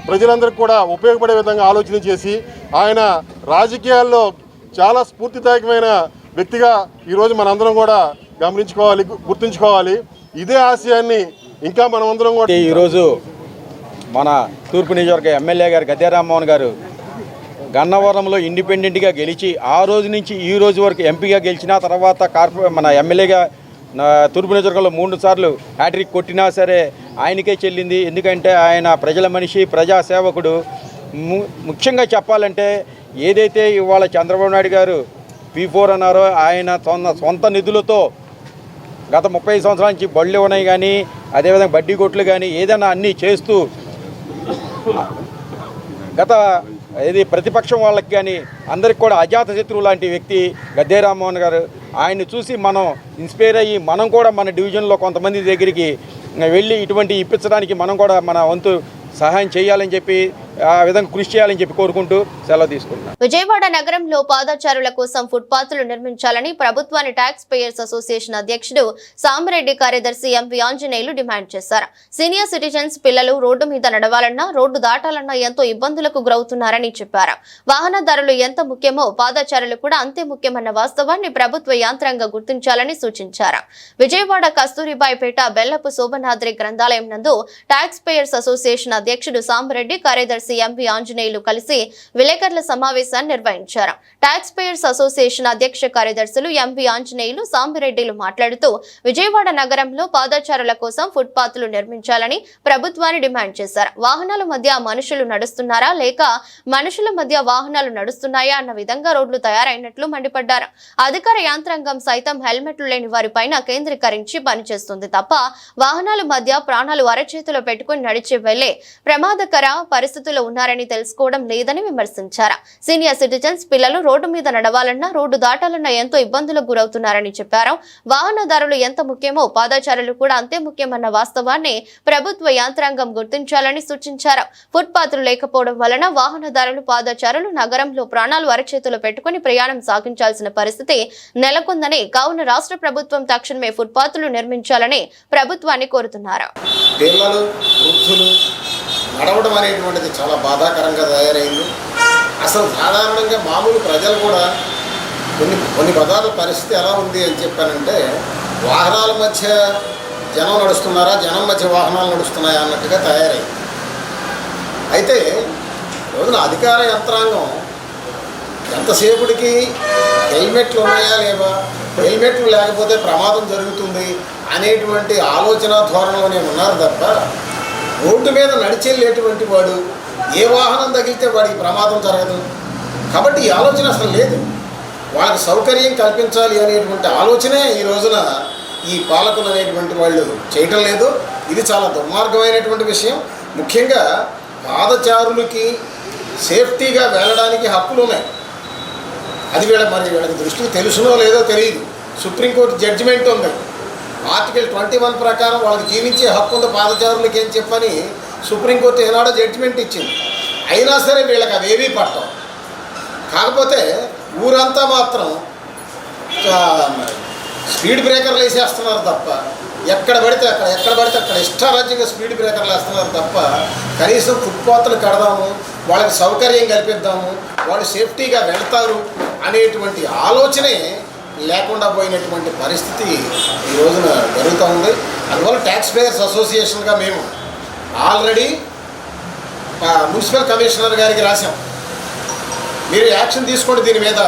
ప్రజలందరికీ కూడా ఉపయోగపడే విధంగా ఆలోచన చేసి ఆయన రాజకీయాల్లో చాలా స్ఫూర్తిదాయకమైన వ్యక్తిగా ఈరోజు మనందరం కూడా గమనించుకోవాలి, గుర్తుంచుకోవాలి. ఇదే ఆశయాన్ని ఇంకా మనమందరం కూడా ఈరోజు మన తూర్పు నియోజకవర్గ ఎమ్మెల్యే గారు గద్దె రామ్మోహన్ గారు గన్నవరంలో ఇండిపెండెంట్గా గెలిచి ఆ రోజు నుంచి ఈ రోజు వరకు ఎంపీగా గెలిచిన తర్వాత మన ఎమ్మెల్యేగా తూర్పు నియోజకవర్గంలో 3 సార్లు హ్యాట్రిక్ కొట్టినా సరే ఆయనకే చెల్లింది. ఎందుకంటే ఆయన ప్రజల మనిషి, ప్రజాసేవకుడు. ముఖ్యంగా చెప్పాలంటే ఏదైతే ఇవాళ చంద్రబాబు నాయుడు గారు P4 అన్నారో ఆయన సొంత నిధులతో గత 30 సంవత్సరాల నుంచి బళ్ళు ఉన్నాయి కానీ అదేవిధంగా బడ్డీ కొట్లు కానీ ఏదైనా అన్నీ చేస్తూ ప్రతిపక్షం వాళ్ళకి కానీ అందరికి కూడా అజాత శత్రువు లాంటి వ్యక్తి గద్దె రామ్మోహన్ గారు. ఆయన్ని చూసి మనం ఇన్స్పైర్ అయ్యి మనం కూడా మన డివిజన్లో కొంతమంది దగ్గరికి వెళ్ళి ఇటువంటి ఇప్పించడానికి మనం కూడా మన వంతు సహాయం చేయాలని చెప్పి ఆ విధంగా కృషి చేయాలని చెప్పి కోరుకుంటూ సెలవు తీసుకుంటున్నాను. విజయవాడ నగరంలో పాదచారుల కోసం ఫుట్పాత్లు నిర్మించాలని ప్రభుత్వాన్ని ట్యాక్స్ పేయర్స్ అసోసియేషన్ అధ్యక్షుడు సాంబరెడ్డి కార్యదర్శి ఎంపీ ఆంజనేయులు డిమాండ్ చేశారు. సీనియర్ సిటిజన్స్ పిల్లలు రోడ్డు మీద నడవాలన్నా, రోడ్డు దాటాలన్నా ఎంతో ఇబ్బందులకు గురవుతున్నారని చెప్పారు. వాహనదారులు ఎంత ముఖ్యమో పాదచారులు కూడా అంతే ముఖ్యమన్న వాస్తవాన్ని ప్రభుత్వ యాంత్రాంగం గుర్తించాలని సూచించారు. విజయవాడ కస్తూరిబాయిపేట బెల్లపు శోభనాద్రి గ్రంథాలయం నందు ట్యాక్స్ పేయర్స్ అసోసియేషన్ అధ్యక్షుడు సాంబరెడ్డి కార్యదర్శి ఎంపీ ఆంజనేయులు కలిసి విలేకరుల సమావేశాన్ని నిర్వహించారు. ట్యాక్స్ పేయర్స్ అసోసియేషన్ అధ్యక్ష కార్యదర్శులు ఎంపీ ఆంజనేయులు, సాంబిరెడ్డిలు మాట్లాడుతూ విజయవాడ నగరంలో పాదచారుల కోసం ఫుట్పాత్లు నిర్మించాలని ప్రభుత్వాన్ని డిమాండ్ చేశారు. వాహనాల మధ్య మనుషులు నడుస్తున్నారా లేక మనుషుల మధ్య వాహనాలు నడుస్తున్నాయా అన్న విధంగా రోడ్లు తయారైనట్లు మండిపడ్డారు. అధికార యాంత్రాంగం సైతం హెల్మెట్లు లేని వారిపైన కేంద్రీకరించి పనిచేస్తుంది తప్ప వాహనాల మధ్య ప్రాణాలు అరచేతిలో పెట్టుకుని నడిచి వెళ్లే ప్రమాదకర పరిస్థితుల్లో ఉన్నారని తెలుసుకోవడం లేదని విమర్శించారు. సీనియర్ సిటిజన్స్ పిల్లలు రోడ్డు మీద నడవాలన్నా, రోడ్డు దాటాలన్నా ఎంతో ఇబ్బందులకు గురవుతున్నారని చెప్పారు. వాహనదారులు ఎంత ముఖ్యమో పాదచారులు కూడా అంతే ముఖ్యమన్న వాస్తవాన్ని ప్రభుత్వ యాంత్రాంగం గుర్తించాలని సూచించారు. ఫుట్పాత్లు లేకపోవడం వలన వాహనదారులు, పాదచారులు నగరంలో ప్రాణాలు అరచేతిలో పెట్టుకుని ప్రయాణం సాగించాల్సిన పరిస్థితి నెలకొందని, కావున రాష్ట్ర ప్రభుత్వం తక్షణమే ఫుట్పాత్లు నిర్మించాలని ప్రభుత్వాన్ని కోరుతున్నారు. నడవడం అనేటువంటిది చాలా బాధాకరంగా తయారైంది. అసలు సాధారణంగా మామూలు ప్రజలు కూడా కొన్ని పదాల పరిస్థితి ఎలా ఉంది అని చెప్పానంటే, వాహనాల మధ్య జనం నడుస్తున్నారా, జనం మధ్య వాహనాలు నడుస్తున్నాయా అన్నట్టుగా తయారైంది. అయితే రోజున అధికార యంత్రాంగం ఎంతసేపటికి హెల్మెట్లు ఉన్నాయా లేవా, హెల్మెట్లు లేకపోతే ప్రమాదం జరుగుతుంది అనేటువంటి ఆలోచన ధోరణిలోనే ఉన్నారు తప్ప రోడ్డు మీద నడిచెళ్ళేటువంటి వాడు ఏ వాహనం తగిలితే వాడికి ప్రమాదం జరగదు. కాబట్టి ఈ ఆలోచన అసలు లేదు. వాళ్ళకి సౌకర్యం కల్పించాలి అనేటువంటి ఆలోచనే ఈ రోజున ఈ పాలకులు అనేటువంటి వాళ్ళు చేయటం లేదు. ఇది చాలా దుర్మార్గమైనటువంటి విషయం. ముఖ్యంగా పాదచారులకి సేఫ్టీగా వెళ్ళడానికి హక్కులు ఉన్నాయి. అది వీళ్ళకి దృష్టికి తెలుసునో లేదో తెలియదు. సుప్రీంకోర్టు జడ్జిమెంట్ ఉంది. ఆర్టికల్ 21 ప్రకారం వాళ్ళకి జీవించే హక్కు ఉంది పాదచారులకి అని చెప్పని సుప్రీంకోర్టు ఏనాడో జడ్జిమెంట్ ఇచ్చింది. అయినా సరే వీళ్ళకి అవేవీ పట్టవు. కాకపోతే ఊరంతా మాత్రం స్పీడ్ బ్రేకర్లు వేసేస్తున్నారు తప్ప ఎక్కడ పడితే అక్కడ ఇష్టారాజ్యంగా స్పీడ్ బ్రేకర్లు వేస్తున్నారు తప్ప కనీసం ఫుట్పాత్లు కడదాము, వాళ్ళకి సౌకర్యం కల్పిద్దాము, వాళ్ళు సేఫ్టీగా వెళ్తారు అనేటువంటి ఆలోచనే లేకుండా పోయినటువంటి పరిస్థితి ఈ రోజున జరుగుతూ ఉంది. అందువల్ల ట్యాక్స్ పేయర్స్ అసోసియేషన్గా మేము ఆల్రెడీ మున్సిపల్ కమిషనర్ గారికి రాసాం. మీరు యాక్షన్ తీసుకోండి, దీని మీద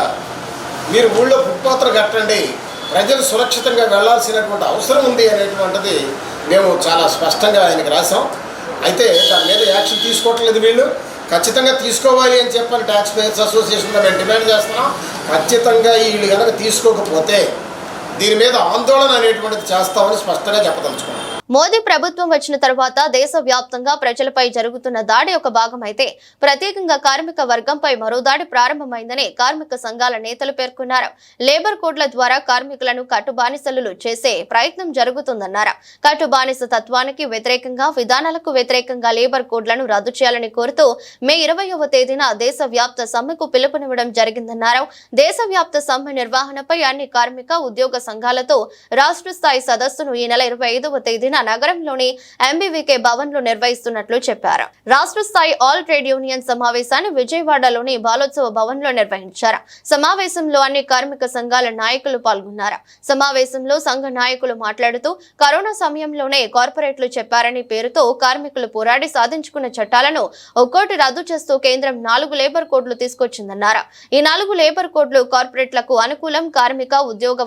మీరు ఊళ్ళో ఫుట్పాత్లు కట్టండి, ప్రజలు సురక్షితంగా వెళ్లాల్సినటువంటి అవసరం ఉంది అనేటువంటిది మేము చాలా స్పష్టంగా ఆయనకి రాసాం. అయితే దాని మీద యాక్షన్ తీసుకోవట్లేదు. వీళ్ళు ఖచ్చితంగా తీసుకోవాలి అని చెప్పని ట్యాక్స్ పేయర్స్ అసోసియేషన్గా మేము డిమాండ్ చేస్తున్నాం. ఖచ్చితంగా వీళ్ళు కనుక తీసుకోకపోతే దీని మీద ఆందోళన అనేటువంటిది చేస్తామని స్పష్టంగా చెప్పదలుచుకున్నాం. మోదీ ప్రభుత్వం వచ్చిన తర్వాత దేశవ్యాప్తంగా ప్రజలపై జరుగుతున్న దాడి ఒక భాగమైతే ప్రత్యేకంగా కార్మిక వర్గంపై మరో దాడి ప్రారంభమైందని కార్మిక సంఘాల నేతలు పేర్కొన్నారు. లేబర్ కోడ్ల ద్వారా కార్మికులను కట్టుబానిసలు చేసే ప్రయత్నం జరుగుతుందన్నారు. కట్టుబానిస తత్వానికి వ్యతిరేకంగా, విధానాలకు వ్యతిరేకంగా లేబర్ కోడ్లను రద్దు చేయాలని కోరుతూ మే 20వ తేదీన దేశవ్యాప్త సమ్మెకు పిలుపునివ్వడం జరిగిందన్నారు. దేశవ్యాప్త సమ్మె నిర్వహణపై అన్ని కార్మిక, ఉద్యోగ సంఘాలతో రాష్ట్ర స్థాయి సదస్సును ఈ నెల 25వ తేదీన తేదీన నగరంలోని ఎంబీవీకే భవన్ లో నిర్వహిస్తున్నట్లు చెప్పారు. రాష్ట్ర స్థాయి ఆల్ ట్రేడ్ యూనియన్ సమావేశాన్ని విజయవాడలోని బాలోత్సవ భవన్ లో నిర్వహించారు. సమావేశంలో అన్ని కార్మిక సంఘాల నాయకులు పాల్గొన్నారు. సమావేశంలో సంఘ నాయకులు మాట్లాడుతూ కరోనా సమయంలోనే కార్పొరేట్లు చెప్పారని పేరుతో కార్మికులు పోరాడి సాధించుకున్న చట్టాలను ఒక్కోటి రద్దు చేస్తూ కేంద్రం 4 లేబర్ కోడ్లు తీసుకొచ్చిందన్నారు. ఈ 4 లేబర్ కోడ్లు కార్పొరేట్లకు అనుకూలం, కార్మిక ఉద్యోగ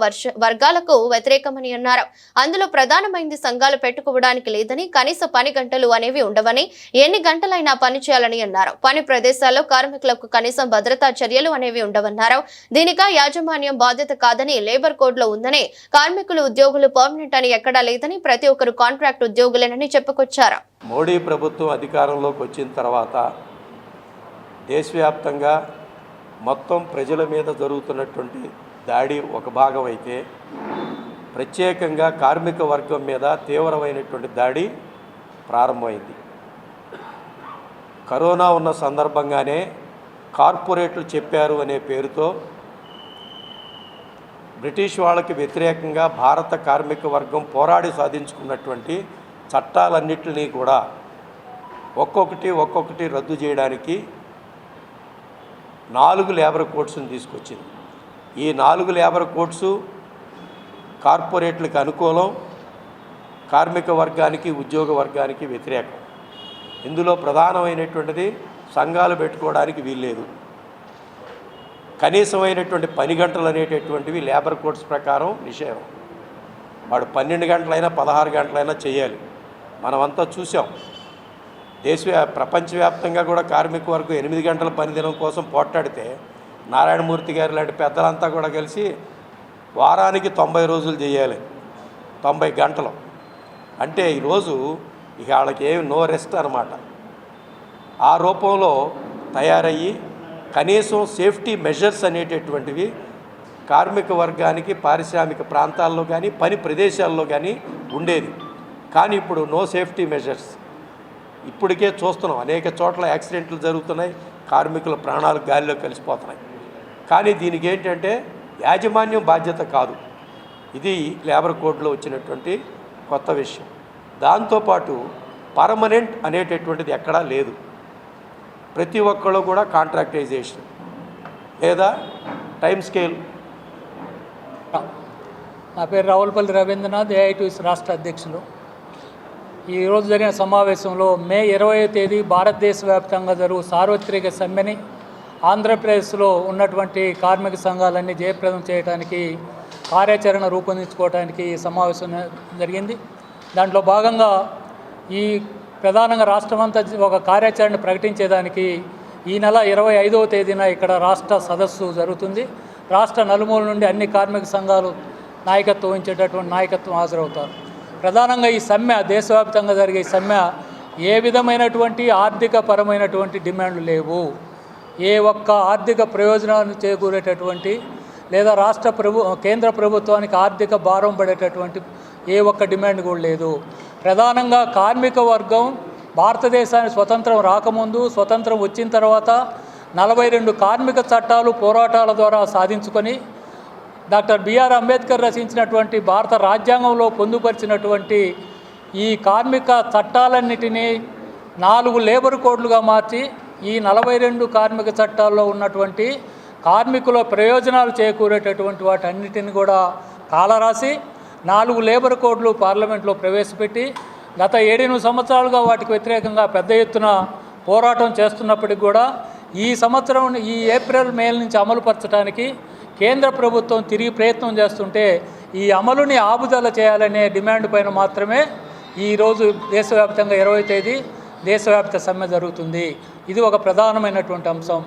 వర్గాలకు వ్యతిరేకమని అన్నారు. అందులో ప్రధానమైంది సంఘాలు పెట్టుకోవడానికి లేదని, కనీస పని గంటలు అనేవి ఉండవని, ఎన్ని గంటలైనా పని చేయాలని అన్నారు. పని ప్రదేశాల్లో కార్మికులకు కనీసం భద్రతా చర్యలు అనేవి ఉండవన్నారు. దీనిక యాజమాన్యం బాధ్యత కాదని లేబర్ కోడ్ లో ఉందని, కార్మికులు ఉద్యోగులు పర్మనెంట్ అని ఎక్కడా లేదని, ప్రతి ఒక్కరు కాంట్రాక్ట్ ఉద్యోగులేనని చెప్పుకొచ్చారు. మోడీ ప్రభుత్వం అధికారంలోకి వచ్చిన తర్వాత దేశవ్యాప్తంగా మొత్తం ప్రజల మీద జరుగుతున్నటువంటి దాడి ఒక భాగం అయితే, ప్రత్యేకంగా కార్మిక వర్గం మీద తీవ్రమైనటువంటి దాడి ప్రారంభమైంది. కరోనా ఉన్న సందర్భంగానే కార్పొరేట్లు చెప్పారు అనే పేరుతో బ్రిటిష్ వాళ్ళకి వ్యతిరేకంగా భారత కార్మిక వర్గం పోరాడి సాధించుకున్నటువంటి చట్టాలన్నింటినీ కూడా ఒక్కొక్కటి రద్దు చేయడానికి 4 లేబర్ కోడ్స్ని తీసుకొచ్చింది. ఈ 4 లేబర్ కోడ్సు కార్పొరేట్లకు అనుకూలం, కార్మిక వర్గానికి ఉద్యోగ వర్గానికి వ్యతిరేకం. ఇందులో ప్రధానమైనటువంటిది సంఘాలు పెట్టుకోవడానికి వీల్లేదు. కనీసమైనటువంటి పని గంటలు అనేటటువంటివి లేబర్ కోడ్స్ ప్రకారం నిషేధం. వాడు 12 గంటలైనా 16 గంటలైనా చేయాలి. మనమంతా చూసాం. ప్రపంచవ్యాప్తంగా కూడా కార్మిక వర్గం 8 గంటల పనిదినం కోసం పోట్లాడితే నారాయణమూర్తి గారు లాంటి పెద్దలంతా కూడా కలిసి వారానికి 90 రోజులు చేయాలి, 90 గంటలు. అంటే ఈరోజు ఇక వాళ్ళకి ఏమి నో రెస్ట్ అన్నమాట. ఆ రూపంలో తయారయ్యి కనీసం సేఫ్టీ మెజర్స్ అనేటటువంటివి కార్మిక వర్గానికి పారిశ్రామిక ప్రాంతాల్లో కానీ పని ప్రదేశాల్లో కానీ ఉండేది. కానీ ఇప్పుడు నో సేఫ్టీ మెజర్స్. ఇప్పటికే చూస్తున్నాం, అనేక చోట్ల యాక్సిడెంట్లు జరుగుతున్నాయి, కార్మికుల ప్రాణాలు గాలిలో కలిసిపోతున్నాయి. కానీ దీనికి ఏంటంటే యాజమాన్యం బాధ్యత కాదు. ఇది లేబర్ కోడ్లో వచ్చినటువంటి కొత్త విషయం. దాంతోపాటు పర్మనెంట్ అనేటటువంటిది ఎక్కడా లేదు. ప్రతి ఒక్కళ్ళు కూడా కాంట్రాక్టైజేషన్ లేదా టైం స్కేల్. నా పేరు రావులపల్లి రవీంద్రనాథ్, ఏఐటీయూసీ రాష్ట్ర అధ్యక్షులు. ఈరోజు జరిగిన సమావేశంలో మే 20వ తేదీ భారతదేశ వ్యాప్తంగా జరుగు సార్వత్రిక సమ్మెని ఆంధ్రప్రదేశ్లో ఉన్నటువంటి కార్మిక సంఘాలన్నీ జయప్రదం చేయడానికి కార్యాచరణ రూపొందించుకోవడానికి ఈ సమావేశం జరిగింది. దాంట్లో భాగంగా ఈ ప్రధానంగా రాష్ట్రమంతా ఒక కార్యాచరణ ప్రకటించేదానికి ఈ నెల 25వ తేదీన ఇక్కడ రాష్ట్ర సదస్సు జరుగుతుంది. రాష్ట్ర నలుమూల నుండి అన్ని కార్మిక సంఘాలు నాయకత్వం వహించేటటువంటి నాయకత్వం హాజరవుతారు. ప్రధానంగా ఈ సమ్మె, దేశవ్యాప్తంగా జరిగే ఈ సమ్మె ఏ విధమైనటువంటి ఆర్థిక పరమైనటువంటి డిమాండ్లు లేవు. ఏ ఒక్క ఆర్థిక ప్రయోజనాలను చేకూరేటటువంటి లేదా కేంద్ర ప్రభుత్వానికి ఆర్థిక భారం పడేటటువంటి ఏ ఒక్క డిమాండ్ కూడా లేదు. ప్రధానంగా కార్మిక వర్గం భారతదేశానికి స్వతంత్రం రాకముందు, స్వతంత్రం వచ్చిన తర్వాత 42 కార్మిక చట్టాలు పోరాటాల ద్వారా సాధించుకొని డాక్టర్ బిఆర్ అంబేద్కర్ రచించినటువంటి భారత రాజ్యాంగంలో పొందుపరిచినటువంటి ఈ కార్మిక చట్టాలన్నిటినీ 4 లేబర్ కోడ్లుగా మార్చి ఈ 42 కార్మిక చట్టాల్లో ఉన్నటువంటి కార్మికుల ప్రయోజనాలు చేకూరేటటువంటి వాటన్నిటిని కూడా కాలరాసి 4 లేబర్ కోడ్లు పార్లమెంట్లో ప్రవేశపెట్టి గత 7-8 సంవత్సరాలుగా వాటికి వ్యతిరేకంగా పెద్ద ఎత్తున పోరాటం చేస్తున్నప్పటికి కూడా ఈ సంవత్సరం ఈ ఏప్రిల్ మే నుంచి అమలుపరచడానికి కేంద్ర ప్రభుత్వం తిరిగి ప్రయత్నం చేస్తుంటే ఈ అమలుని ఆపుదల చేయాలనే డిమాండ్ పైన మాత్రమే ఈరోజు దేశవ్యాప్తంగా 20వ తేదీ దేశవ్యాప్త సమ్మె జరుగుతుంది. ఇది ఒక ప్రధానమైనటువంటి అంశం.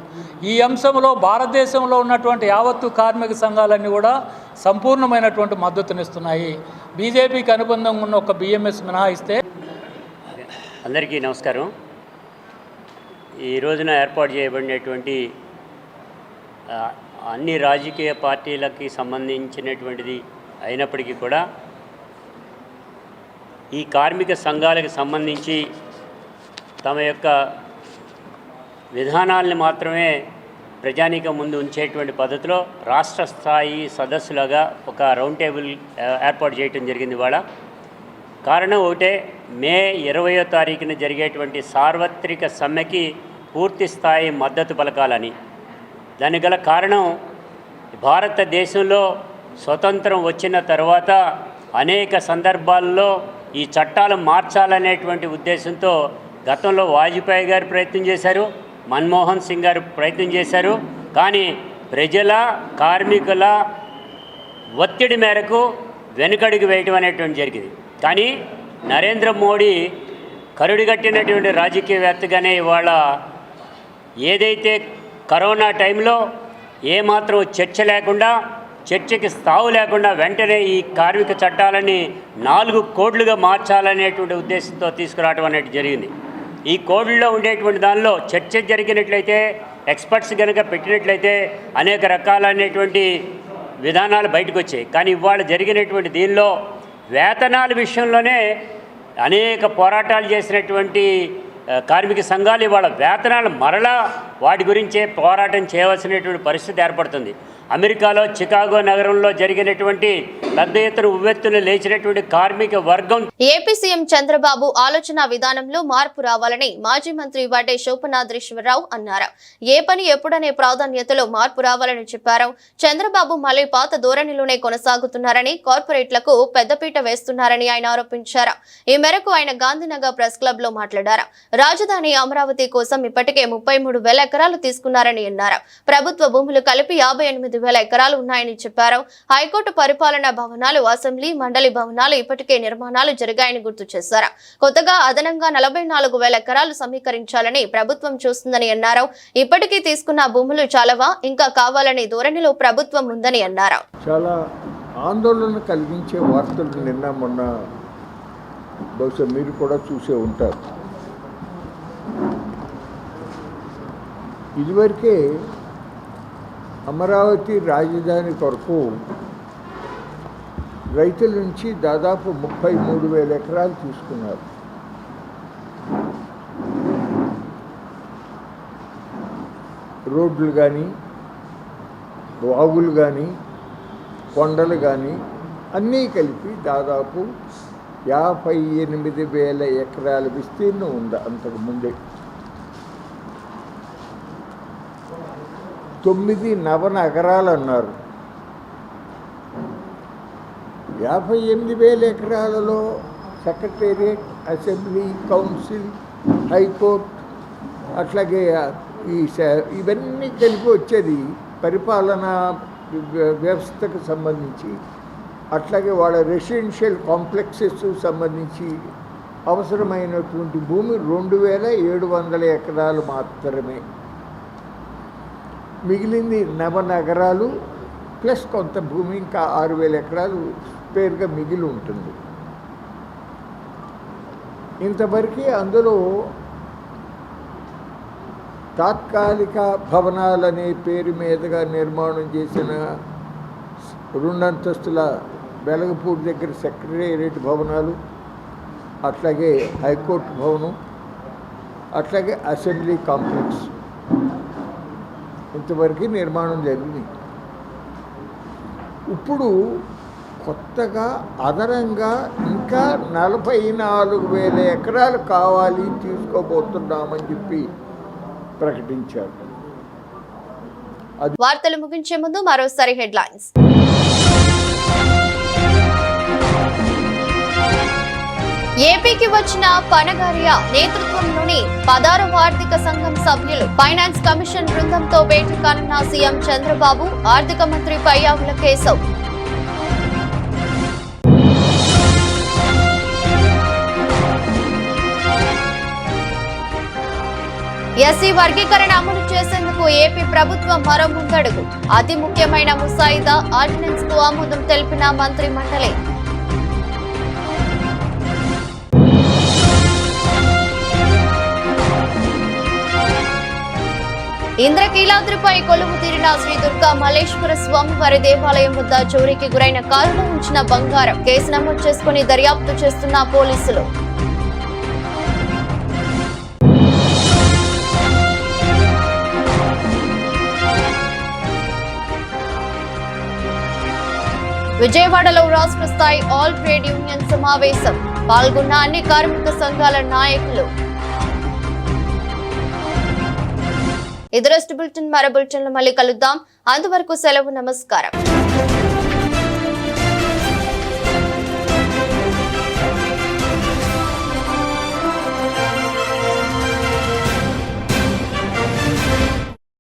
ఈ అంశంలో భారతదేశంలో ఉన్నటువంటి యావత్తు కార్మిక సంఘాలన్నీ కూడా సంపూర్ణమైనటువంటి మద్దతునిస్తున్నాయి. బీజేపీకి అనుబంధంగా ఉన్న ఒక బిఎంఎస్ మినహాయిస్తే. అందరికీ నమస్కారం. ఈ రోజున ఏర్పాటు చేయబడినటువంటి అన్ని రాజకీయ పార్టీలకి సంబంధించినటువంటిది అయినప్పటికీ కూడా ఈ కార్మిక సంఘాలకు సంబంధించి తమ యొక్క విధానాలను మాత్రమే ప్రజానీకం ముందు ఉంచేటువంటి పద్ధతిలో రాష్ట్ర స్థాయి సదస్సులుగా ఒక రౌండ్ టేబుల్ ఏర్పాటు చేయడం జరిగింది. ఇవాళ కారణం ఒకటే, మే 20వ తారీఖున జరిగేటువంటి సార్వత్రిక సమ్మెకి పూర్తి స్థాయి మద్దతు పలకాలని. దానికి గల కారణం, భారతదేశంలో స్వతంత్రం వచ్చిన తర్వాత అనేక సందర్భాల్లో ఈ చట్టాలు మార్చాలనేటువంటి ఉద్దేశంతో గతంలో వాజ్పేయి గారు ప్రయత్నం చేశారు, మన్మోహన్ సింగ్ గారు ప్రయత్నం చేశారు. కానీ ప్రజల కార్మికుల ఒత్తిడి మేరకు వెనుకడుగు వేయటం అనేటువంటి జరిగింది. కానీ నరేంద్ర మోడీ కరుడుగట్టినటువంటి రాజకీయవేత్తగానే ఇవాళ ఏదైతే కరోనా టైంలో ఏమాత్రం చర్చ లేకుండా, చర్చకి స్థావు లేకుండా వెంటనే ఈ కార్మిక చట్టాలని 4 కోడ్లుగా మార్చాలనేటువంటి ఉద్దేశంతో తీసుకురావడం అనేది జరిగింది. ఈ కోడ్లలో ఉండేటువంటి దానిలో చర్చ జరిగినట్లయితే, ఎక్స్పర్ట్స్ కనుక పెట్టినట్లయితే అనేక రకాలైనటువంటి విధానాలు బయటకు వచ్చాయి. కానీ ఇవాళ జరిగినటువంటి దీనిలో వేతనాల విషయంలోనే అనేక పోరాటాలు చేసినటువంటి కార్మిక సంఘాలు ఇవాళ వేతనాలు మరలా వాటి గురించే పోరాటం చేయవలసినటువంటి పరిస్థితి ఏర్పడుతుంది. అమెరికాలో చికాగో నగరంలో జరిగినటువంటి పెద్ద ఎత్తున ఉవ్వెత్తున లేచినటువంటి కార్మిక వర్గం. ఏపీ సీఎం చంద్రబాబు ఆలోచన విధానంలో మార్పు రావాలని మాజీ మంత్రి వడ్డే శోభనాద్రీశ్వరరావు అన్నారు. ఏ పని ఎప్పుడనే ప్రాధాన్యతలో మార్పు రావాలని చెప్పారు. చంద్రబాబు మళ్లీ పాత ధోరణిలోనే కొనసాగుతున్నారని, కార్పొరేట్లకు పెద్దపీట వేస్తున్నారని ఆయన ఆరోపించారు. ఈ మేరకు ఆయన గాంధీనగర్ ప్రెస్ క్లబ్ లో మాట్లాడారు. రాజధాని అమరావతి కోసం ఇప్పటికే 33,000 ఎకరాలు తీసుకున్నారని అన్నారు. ప్రభుత్వ భూములు కలిపి 58,000 ఎకరాలు ఉన్నాయని చెప్పారు. హైకోర్టు పరిపాలనా భవనాలు, అసెంబ్లీ, మండలి భవనాలు ఇప్పటికే నిర్మాణాలు జరిగాయని గుర్తు చేశారు. కొత్తగా అదనంగా 44,000 ఎకరాలు సమీకరించాలని ప్రభుత్వం చూస్తుందని అన్నారు. ఇప్పటికీ తీసుకున్న భూములు చాలవా, ఇంకా కావాలనే ధోరణిలో ప్రభుత్వం ఉందని అన్నారు. చాలా ఆందోళన కలిగించే వార్తలు నిన్న మొన్న బహుశా మీరు కూడా చూసే ఉంటారు. ఇదివరకే అమరావతి రాజధాని కొరకు రైతుల నుంచి దాదాపు 33,000 ఎకరాలు తీసుకున్నారు. రోడ్లు కానీ, వాగులు కానీ, కొండలు కానీ అన్నీ కలిపి దాదాపు 58,000 ఎకరాల విస్తీర్ణం ఉంది. అంతకుముందే 9 నవనగరాలు అన్నారు. 58,000 ఎకరాలలో సెక్రటేరియట్, అసెంబ్లీ, కౌన్సిల్, హైకోర్టు, అట్లాగే ఇవన్నీ కలిపి వచ్చేది పరిపాలనా వ్యవస్థకు సంబంధించి, అట్లాగే వాళ్ళ రెసిడెన్షియల్ కాంప్లెక్సెస్ సంబంధించి అవసరమైనటువంటి భూమి 2,700 ఎకరాలు మాత్రమే. మిగిలింది నవనగరాలు ప్లస్ కొంత భూమి, ఇంకా 6,000 ఎకరాలు స్పేర్గా మిగిలి ఉంటుంది. ఇంతవరకు అందులో తాత్కాలిక భవనాలనే పేరు మీదుగా నిర్మాణం చేసిన 2 అంతస్తుల వెలగపూడి దగ్గర సెక్రటేరియట్ భవనాలు, అట్లాగే హైకోర్టు భవనం, అట్లాగే అసెంబ్లీ కాంప్లెక్స్ ఇంతవరకు నిర్మాణం జరిగింది. ఇప్పుడు కొత్తగా అదనంగా ఇంకా 44,000 ఎకరాలు కావాలి, తీసుకోబోతున్నామని చెప్పి ప్రకటించారు. వార్తలు ముగించే ముందు మరోసారి హెడ్లైన్స్. ఏపీకి వచ్చిన పనగారియా నేతృత్వంలోని 16వ ఆర్థిక సంఘం సభ్యులు ఫైనాన్స్ కమిషన్ బృందంతో భేటీ కానున్న సీఎం చంద్రబాబు, ఆర్థిక మంత్రి పయ్యావుల కేశవ్. ఎస్సీ వర్గీకరణ అమలు చేసేందుకు ఏపీ ప్రభుత్వం మరో ముందడుగు. అతి ముఖ్యమైన ముసాయిదా ఆర్డినెన్స్ కు ఆమోదం తెలిపిన మంత్రి మండలి. ఇంద్రకీలాద్రిపై కొలువు తీరిన శ్రీ దుర్గా మల్లేశ్వర స్వామివారి దేవాలయం వద్ద చోరీకి గురైన కారులో ఉంచిన బంగారం. కేసు నమోదు చేసుకుని దర్యాప్తు చేస్తున్న పోలీసులు. విజయవాడలో రాష్ట్ర స్థాయి ఆల్ ట్రేడ్ యూనియన్ సమావేశం. పాల్గొన్న అన్ని కార్మిక సంఘాల నాయకులు. ఇది రెస్ట్ బులెటిన్. మరో బులెటిన్లో మళ్ళీ కలుద్దాం. అంతవరకు సెలవు. నమస్కారం.